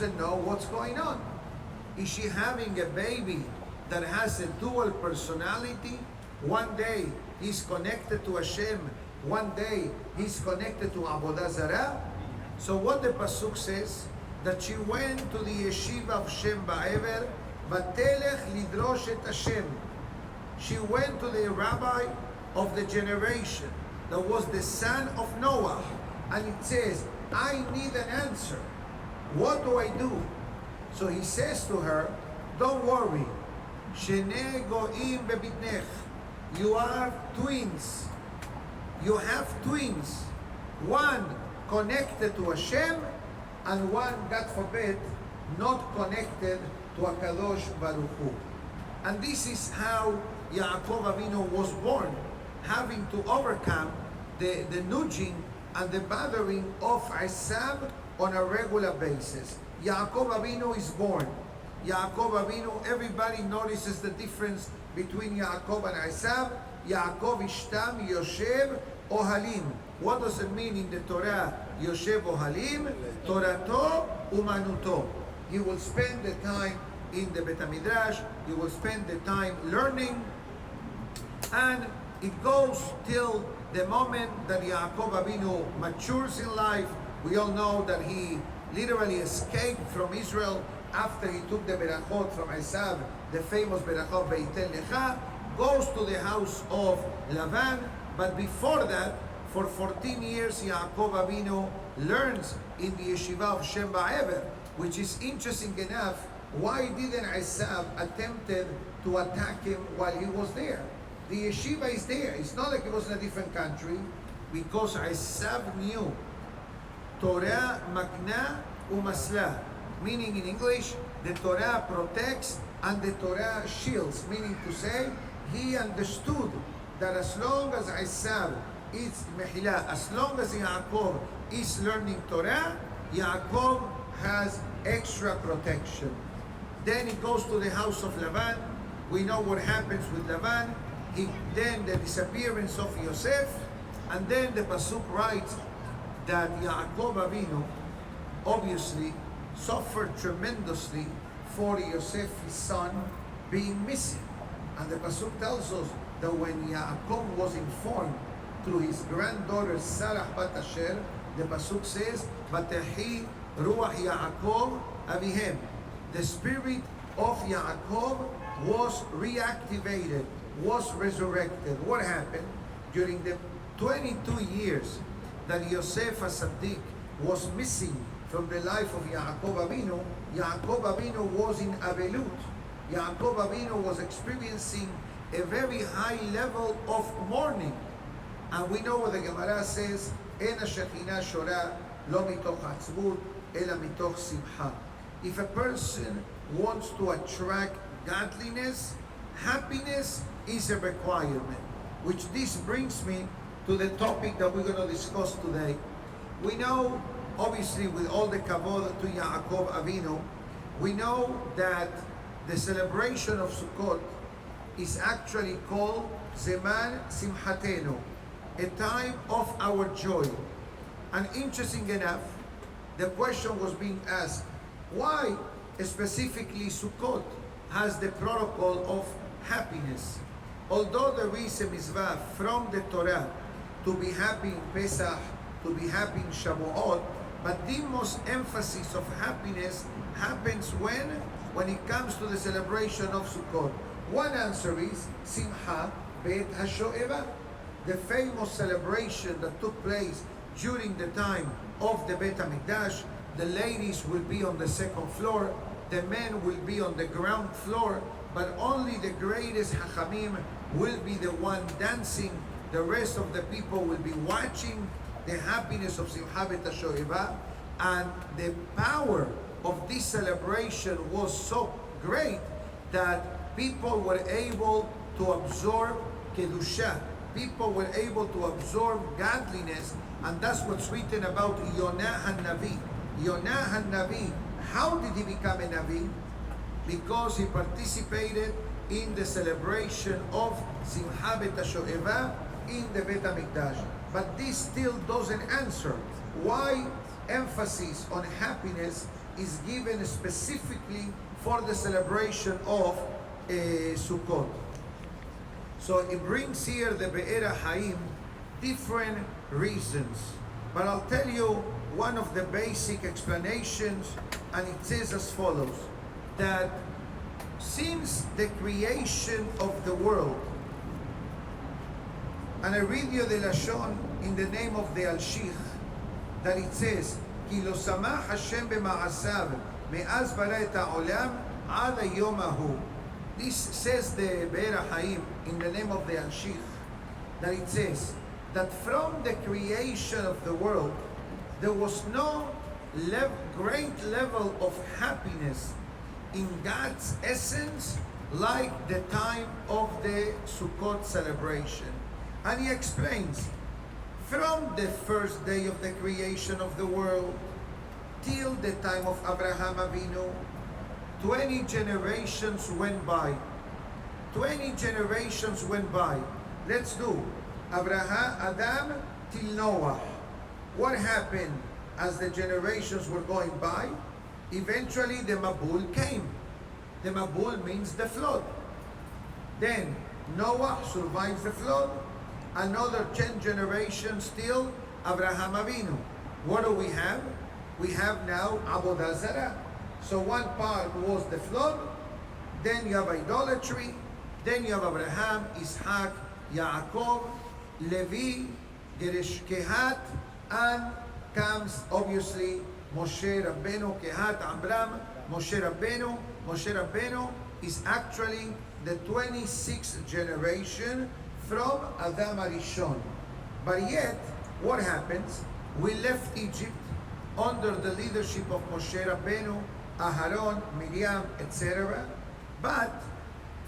to know what's going on. Is she having a baby that has a dual personality? One day he's connected to Hashem, one day he's connected to Avodah Zarah. So what the pasuk says, that she went to the yeshiva of Shem Ba'ever, Vatelech lidrosh et Hashem. She went to the rabbi of the generation that was the son of Noah, and it says, I need an answer. What do I do? So he says to her, don't worry. Shnei goim bebitnech. You are twins. You have twins. One connected to Hashem, and one, God forbid, not connected to HaKadosh Baruch Hu. And this is how Yaacob Avinu was born, having to overcome the nudging and the bothering of Esav on a regular basis. Yaacob Avinu is born. Yaacob Avinu, everybody notices the difference between Yaacob and Esav. Yaakov ishtam yoshev ohalim. What does it mean in the Torah? Yoshev ohalim, Torato umanuto. He will spend the time in the Bet HaMidrash, he will spend the time learning, and it goes till the moment that Yaakov Avinu matures in life. We all know that he literally escaped from Israel after he took the berachot from Esav, the famous berachot Beitel Lecha, goes to the house of Lavan. But before that, for 14 years, Yaakov Avinu learns in the yeshiva of Shem Ba'ever, which is interesting enough. Why didn't Esav attempted to attack him while he was there? The yeshiva is there. It's not like it was in a different country, because Esav knew Torah makna umasla, meaning in English, the Torah protects and the Torah shields, meaning to say, he understood that as long as Esav is Mehila, as long as Yaakov is learning Torah, Yaakov has extra protection. Then he goes to the house of Lavan. We know what happens with Lavan. Then the disappearance of Yosef, and then the pasuk writes that Yaakov Avinu obviously suffered tremendously for Yosef, his son, being missing. And the pasuk tells us that when Yaakov was informed through his granddaughter Sara bat Asher, the pasuk says, "Vatahi ruach Yaakov avihem." The spirit of Yaakov was reactivated, was resurrected. What happened? During the 22 years that Yosef HaSaddik was missing from the life of Yaakov Avinu was in Avelut. Yaakov Avinu was experiencing a very high level of mourning. And we know what the Gemara says, "En hashechina shora lo mitoch atzvut, ela mitoch simcha." If a person wants to attract godliness, happiness is a requirement. Which this brings me to the topic that we're going to discuss today. We know, obviously, with all the kavod to Yaakov Avinu, we know that the celebration of Sukkot is actually called Zeman Simchatenu, a time of our joy. And interesting enough, the question was being asked, why specifically Sukkot has the protocol of happiness? Although there is a mitzvah from the Torah to be happy in Pesach, to be happy in Shavuot, but the most emphasis of happiness happens when it comes to the celebration of Sukkot. One answer is Simcha Bet HaShoeva, the famous celebration that took place during the time of the Bet HaMikdash. The ladies will be on the second floor, the men will be on the ground floor, but only the greatest Hachamim will be the one dancing. The rest of the people will be watching the happiness of Simcha Bet HaShoeva. And the power of this celebration was so great that people were able to absorb Kedusha. People were able to absorb godliness, and that's what's written about Yonah HaNavi. Yonah HaNavi, how did he become a Navi? Because he participated in the celebration of Simcha Bet HaShoeva in the Bet HaMikdash. But this still doesn't answer why emphasis on happiness is given specifically for the celebration of Sukkot. So it brings here the Be'er HaHaim different reasons. But I'll tell you one of the basic explanations, and it says as follows, that since the creation of the world, and I read you the Lashon in the name of the Al-Shich, that it says, כי לא שמח השם במעשיו מאז ברא את העולם עד היום ההוא. This says the Be'er HaHaim in the name of the Al-Shich, that it says that from the creation of the world, there was no great level of happiness in God's essence like the time of the Sukkot celebration. And he explains, from the first day of the creation of the world till the time of Abraham Avinu, 20 generations went by. 20 generations went by. Let's do Abraham, Adam till Noah. What happened as the generations were going by? Eventually the Mabul came. The Mabul means the flood. Then Noah survives the flood. Another 10 generations still, Abraham Avinu. What do we have? We have now Avodah Zarah. So one part was the flood, then you have idolatry, then you have Abraham, Ishaq, Yaacob, Levi, Geresh Kehat, and comes obviously Moshe Rabbeinu, Kehat, Amram, Moshe Rabbeinu. Moshe Rabbeinu is actually the 26th generation from Adam Arishon. But yet, what happens? We left Egypt under the leadership of Moshe Rabbeinu, Aharon, Miriam, etc. But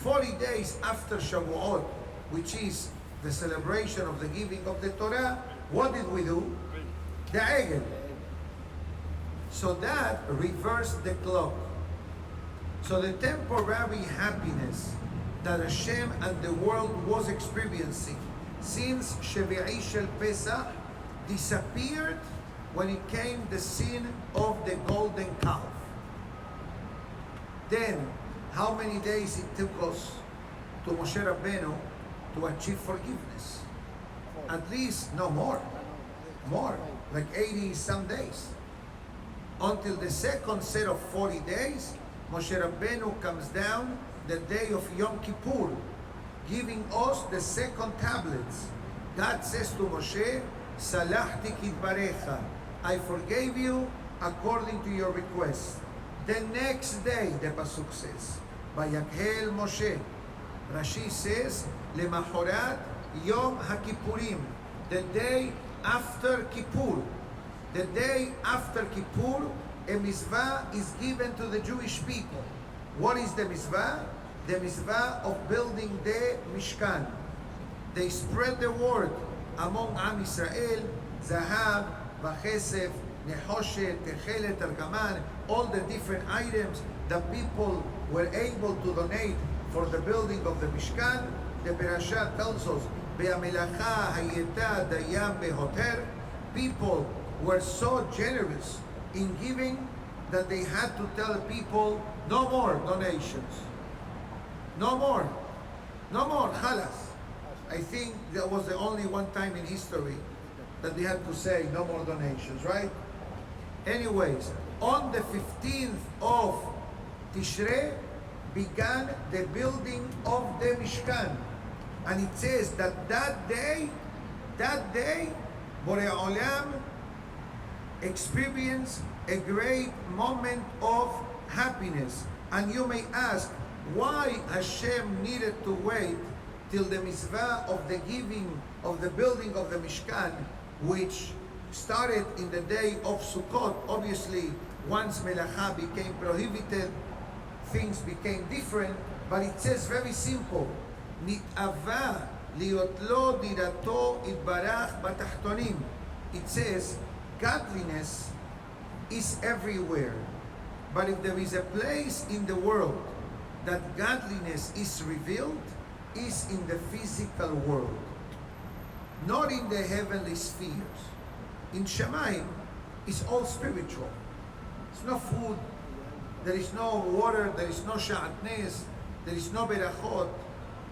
40 days after Shavuot, which is the celebration of the giving of the Torah, what did we do? The Egel. So that reversed the clock. So the temporary happiness that Hashem and the world was experiencing since Shevi'i Shel Pesach disappeared when it came the sin of the golden calf. Then, how many days it took us to Moshe Rabbeinu to achieve forgiveness? At least, no more, like 80 some days. Until the second set of 40 days, Moshe Rabbeinu comes down the day of Yom Kippur, giving us the second tablets. God says to Moshe, Salachti kitbarecha, I forgave you according to your request. The next day, the Pasuk says, Vayakhel Moshe. Rashi says, Lemachorat Yom HaKippurim, the day after Kippur. The day after Kippur, a mitzvah is given to the Jewish people. What is the mitzvah? The mitzvah of building the Mishkan. They spread the word among Am Israel, Zahab, Vachesef, Nehoshet, Techelet, Argaman, all the different items that people were able to donate for the building of the Mishkan. The Perashah tells us, Be'amelacha hayeta dayam behoter. People were so generous in giving that they had to tell people, no more donations. No more. No more. Khalas. I think that was the only one time in history that they had to say no more donations, right? Anyways, on the 15th of Tishrei began the building of the Mishkan. And it says that that day, Borei Olam experienced a great moment of happiness. And you may ask, why Hashem needed to wait till the mitzvah of the giving of the building of the Mishkan, which started in the day of Sukkot. Obviously, once Melacha became prohibited, things became different, but it says very simple, Nit'ava liot lo dirato itbarach batachtonim. It says, godliness is everywhere. But if there is a place in the world that godliness is revealed, is in the physical world, not in the heavenly spheres. In Shamayim, it's all spiritual. There's no food, there is no water, there is no sha'atnes, there is no berachot.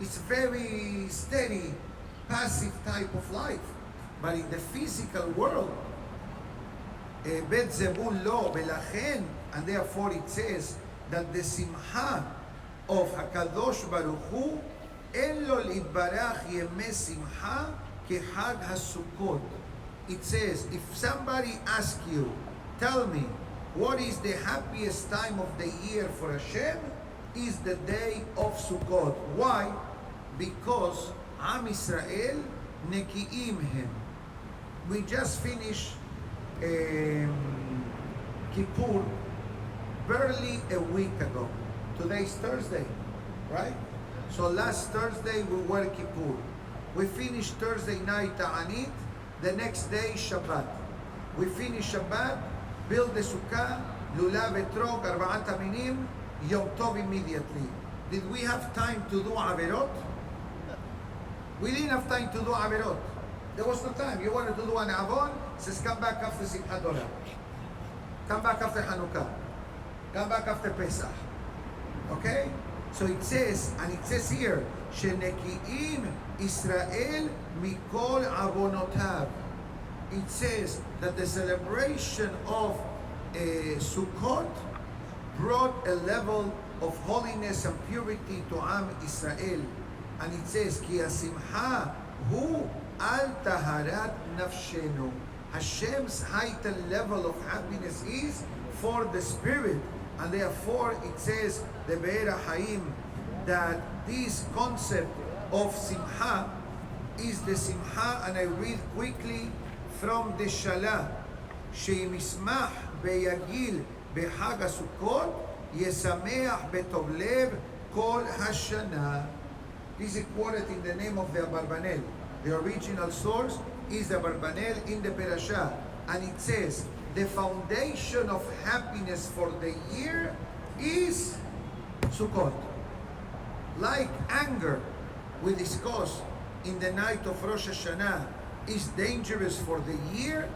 It's very steady, passive type of life. But in the physical world, Bet Zebul lo, Belachen, and therefore it says that the simcha of HaKadosh Baruch Hu, En lo litbarach yemei simcha kechag HaSukkot. It says, if somebody asks you, tell me, what is the happiest time of the year for Hashem? Is the day of Sukkot. Why? Because Am Israel neki'im hem. We just finished Kippur barely a week ago. Today is Thursday, right? So last Thursday we were Kippur. We finished Thursday night Ta'anit. The next day Shabbat. We finish Shabbat, build the Sukkah, Lulav etrog, Arba'at Aminim, Yom Tov immediately. Did we have time to do Averot? We didn't have time to do Averot. There was no time. You wanted to do an Avon, says come back after Simchat Torah. Come back after Hanukkah. Come back after Pesach. Okay? So it says, and it says here, Sheneki'im Israel mikol avonotav. It says that the celebration of Sukkot brought a level of holiness and purity to Am Israel. And it says, Ki asimcha hu al taharat nafshenu. Hashem's heightened level of happiness is for the spirit. And therefore it says, the Be'er HaHaim, that this concept of simcha is the simcha, and I read quickly from the Shalah, שאם ישמח ביגיל בחג הסוכות, ישמח בטוב לב כל השנה. This is quoted in the name of the Abarbanel. The original source is the Abarbanel in the Perashah, and it says, the foundation of happiness for the year is Sukkot. Like anger, we discussed in the night of Rosh Hashanah, is dangerous for the year,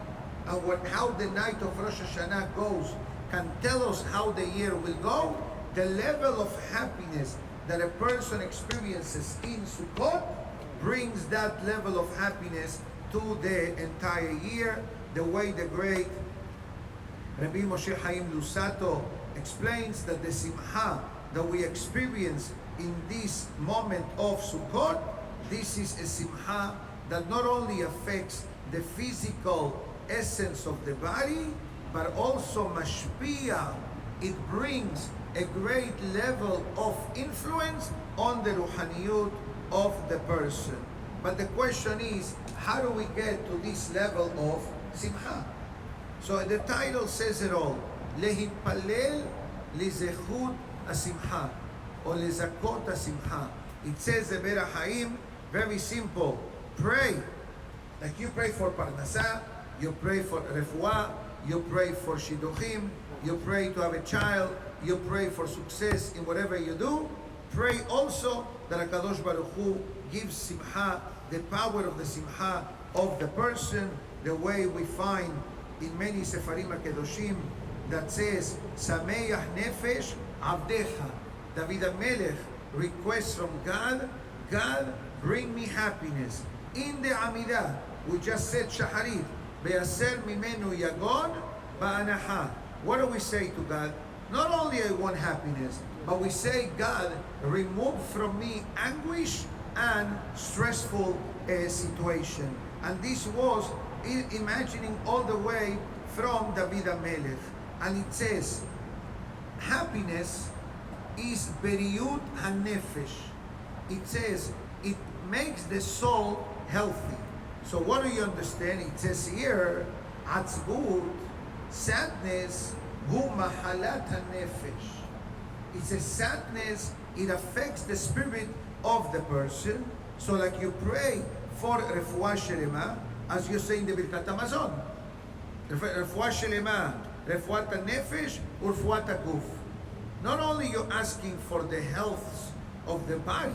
and how the night of Rosh Hashanah goes can tell us how the year will go. The level of happiness that a person experiences in Sukkot brings that level of happiness to the entire year, the way the great Rabbi Moshe Chaim Lusato explains that the simcha that we experience in this moment of Sukkot, this is a simcha that not only affects the physical essence of the body, but also mashpia. It brings a great level of influence on the ruhaniyut of the person. But the question is, how do we get to this level of simcha? So the title says it all. Lehitpalel lizechut asimcha, or lezakot asimcha. It says the Be'er HaHaim, very simple. Pray. Like you pray for parnasah, you pray for refuah, you pray for shidduchim, you pray to have a child, you pray for success in whatever you do. Pray also that HaKadosh Baruch Hu gives simcha, the power of the simcha of the person, the way we find in many Sefarim HaKedoshim that says, Sameach nefesh avdecha. David HaMelech requests from God, God, bring me happiness. In the Amidah, we just said Shaharit, Be'aser mimenu yagon ba'anaha. What do we say to God? Not only I want happiness, but we say, God, remove from me anguish and stressful situation. And this was imagining all the way from David HaMelech. And it says, happiness is beriyut hanefesh. It says, it makes the soul healthy. So what do you understand? It says here, atzbut, sadness, hu mahalat hanefesh. It says sadness, it affects the spirit of the person. So like you pray for refuah shelema, as you say in the Birkat Hamazon, refuah shelema, refuat hanefesh, refuat haguf. Not only you're asking for the health of the body,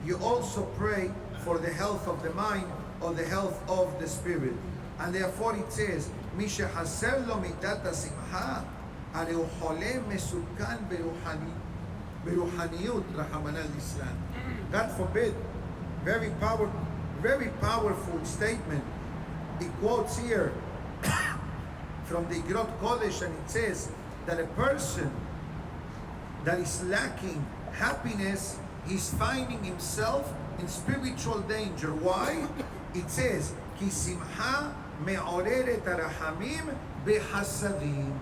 you also pray for the health of the mind or the health of the spirit. And therefore it says, Mi shechaser lo midat hasimcha, הרי הוא חולה מסוכן ברוחניות, רחמנא ליצלן. God forbid. Very powerful statement. He quotes here from the Igrot Kodesh, and it says that a person that is lacking happiness is finding himself in spiritual danger. Why? It says, כי שמחה מעוררת הרחמים בחסדים.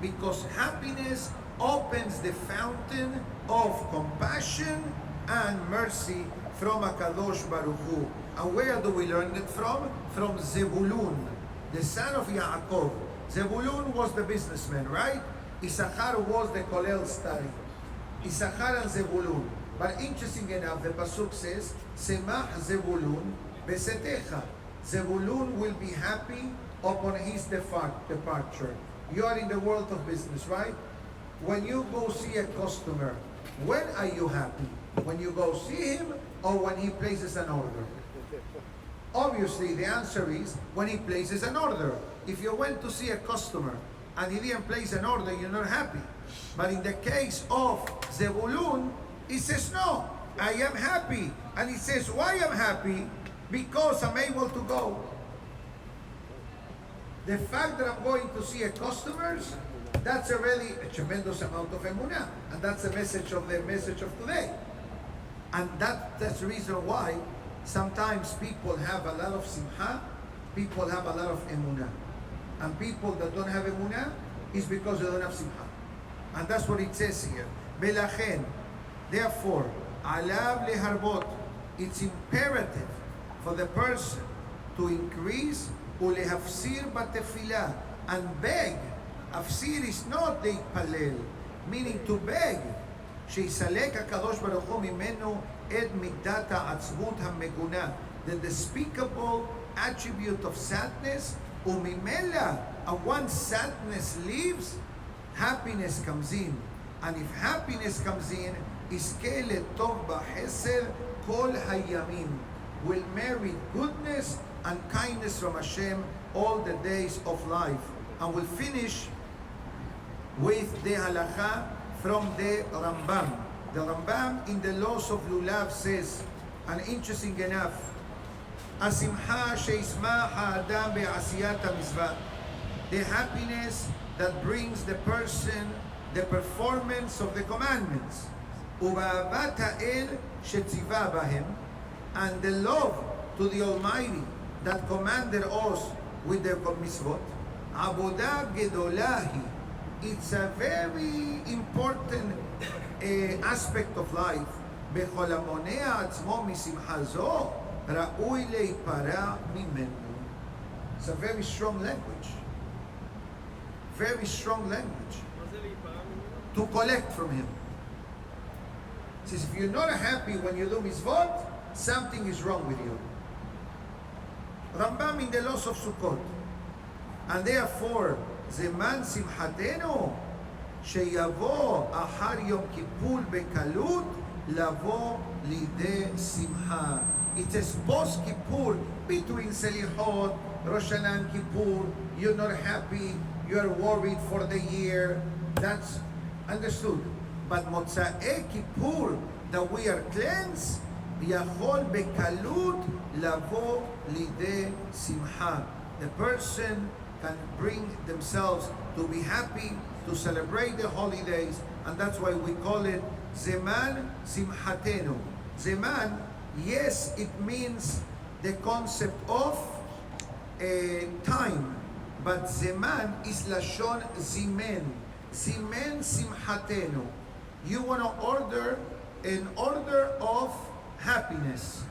Because happiness opens the fountain of compassion and mercy from HaKadosh Baruch Hu. And where do we learn it from? From Zebulun, the son of Yaacob. Zebulun was the businessman, right? Issachar was the Kollel study. Issachar and Zebulun. But interesting enough, the Pasuk says, Semach Zebulun besetecha. Zebulun will be happy upon his departure. You are in the world of business, right? When you go see a customer, when are you happy? When you go see him or when he places an order? Obviously, the answer is when he places an order. If you went to see a customer and he didn't place an order, you're not happy. But in the case of Zebulun, he says, no, I am happy. And he says, why I'm happy? Because I'm able to go. The fact that I'm going to see a customer, that's already a tremendous amount of emunah. And that's the message of today. And that's the reason why sometimes people have a lot of simcha, people have a lot of emunah. And people that don't have emunah is because they don't have simcha. And that's what it says here. Menachem. Therefore, alav leharbot. It's imperative for the person to increase ulehafsir batefila and beg. Afsir is not the palel, meaning to beg. שיסלק הקדוש ברוך הוא ממנו את מידת העצבות המגונה, the despicable attribute of sadness, וממילא, once sadness leaves, happiness comes in. And if happiness comes in, יזכה לטוב בחסד כל הימים, will merit goodness and kindness from Hashem all the days of life. And we'll finish with the halacha from the Rambam. The Rambam in the Laws of Lulav says, and interesting enough, Asimcha sheismach ha'adam be'asiyat ha'mizvah, the happiness that brings the person the performance of the commandments, u'ba'avat ha'el shetziva bahem, and the love to the Almighty that commanded us with the mitzvot, avodah gedolahi. It's a very important aspect of life. בכל המונע עצמו משמחה זו, ראוי להיפרע ממנו. It's a very strong language. Very strong language. To collect from him. It says, if you're not happy when you do mitzvot, something is wrong with you. Rambam in the Laws of Sukkot. And therefore, זמן שמחתנו שיבוא אחר יום כיפור בקלות לבוא לידי שמחה. It says post Kippur, between Selichot, Rosh Hashanah and Kippur, you're not happy, you're worried for the year. That's understood. But Motza'e Kippur, that we are cleansed, יכול בקלות לבוא לידי שמחה. The person can bring themselves to be happy, to celebrate the holidays, and that's why we call it Zeman Simchatenu. Zeman, yes, it means the concept of time, but Zeman is Lashon Zimen. Zimen Simchatenu. You want to order an order of happiness.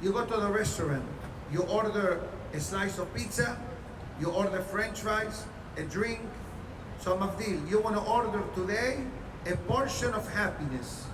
You go to the restaurant, you order a slice of pizza, you order French fries, a drink, some of deal. You want to order today a portion of happiness.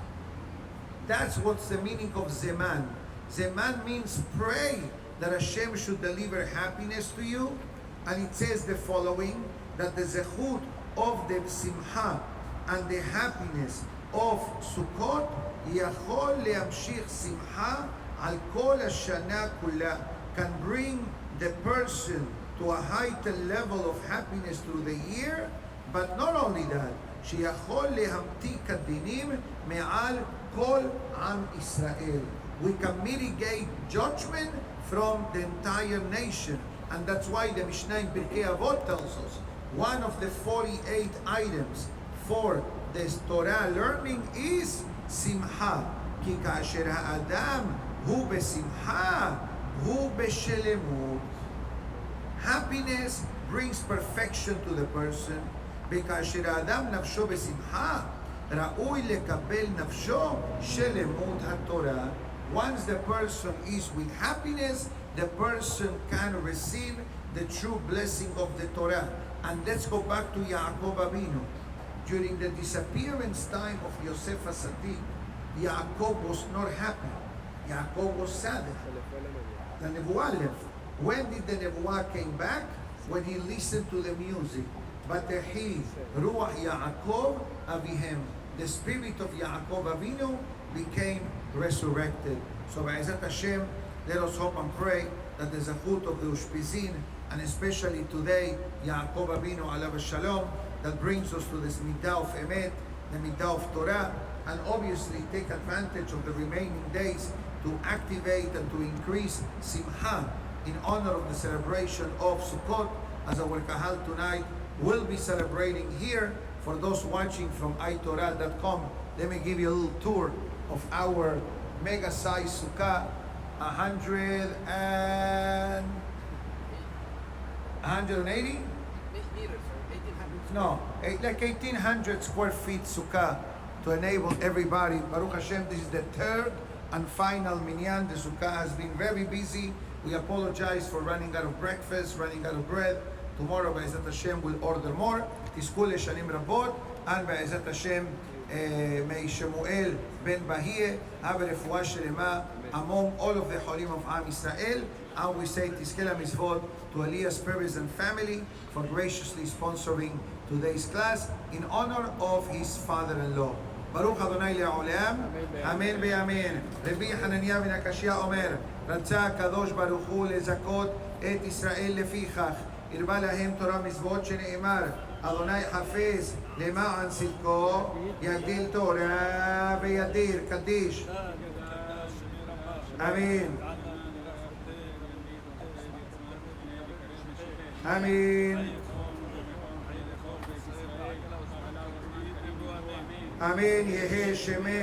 That's what's the meaning of Zeman. Zeman means pray that Hashem should deliver happiness to you. And it says the following, that the zechut of the simcha and the happiness of Sukkot יכול להמשיך שמחה על כל השנה כולה, can bring the person to a heightened level of happiness through the year, But not only that, שיכול להמתיק הדינים מעל כל עם ישראל. We can mitigate judgment from the entire nation. And that's why the Mishnah in Pirkei Avot tells us one of the 48 items for the Torah learning is simcha. כי כאשר האדם הוא בשמחה, הוא בשלמות. Happiness brings perfection to the person. וכאשר האדם נפשו בשמחה, ראוי לקבל נפשו שלמות התורה. Once the person is with happiness, the person can receive the true blessing of the Torah. And let's go back to Yaacob Avinu. During the disappearance time of Yosef Sadiq, Yaacob was not happy. Yaacob was sad. The Nevuah left. When did the Nevuah came back? When he listened to the music. Batya Ruach Yaacob Avihem. The spirit of Yaacob Avinu became resurrected. So Be'ezat Hashem, let us hope and pray that the zachut of the Ushpizin, and especially today, Yaacob Avinu alav shalom, that brings us to this midah of emet, the midah of Torah, and obviously take advantage of the remaining days to activate and to increase simcha in honor of the celebration of Sukkot, as our kahal tonight will be celebrating here. For those watching from itorah.com, let me give you a little tour of our mega size sukkah, 180? No, like 1,800 square feet sukkah to enable everybody. Baruch Hashem, this is the third and final minyan. The sukkah has been very busy. We apologize for running out of breakfast, running out of bread. Tomorrow, Be'ezat Hashem, will order more. Tizku leshanim rabot, and Be'ezat Hashem, may Shmuel ben Batya have a refuah shelema among all of the cholim of Am Israel. And we say Tizke mitzvot to Elias Perez and family for graciously sponsoring today's class in honor of his father-in-law. Baruch Adonai le'olam, amen ve'amen. Rabbi Hananiah ben Akashia omer, רצה הקדוש ברוך הוא לזכות את ישראל לפיכך. הרבה להם תורה מצוות שנאמר, אדוני חפץ למען צדקו, יגדיל תורה וידיר קדיש. אמן. אמן. אמן יהא שמי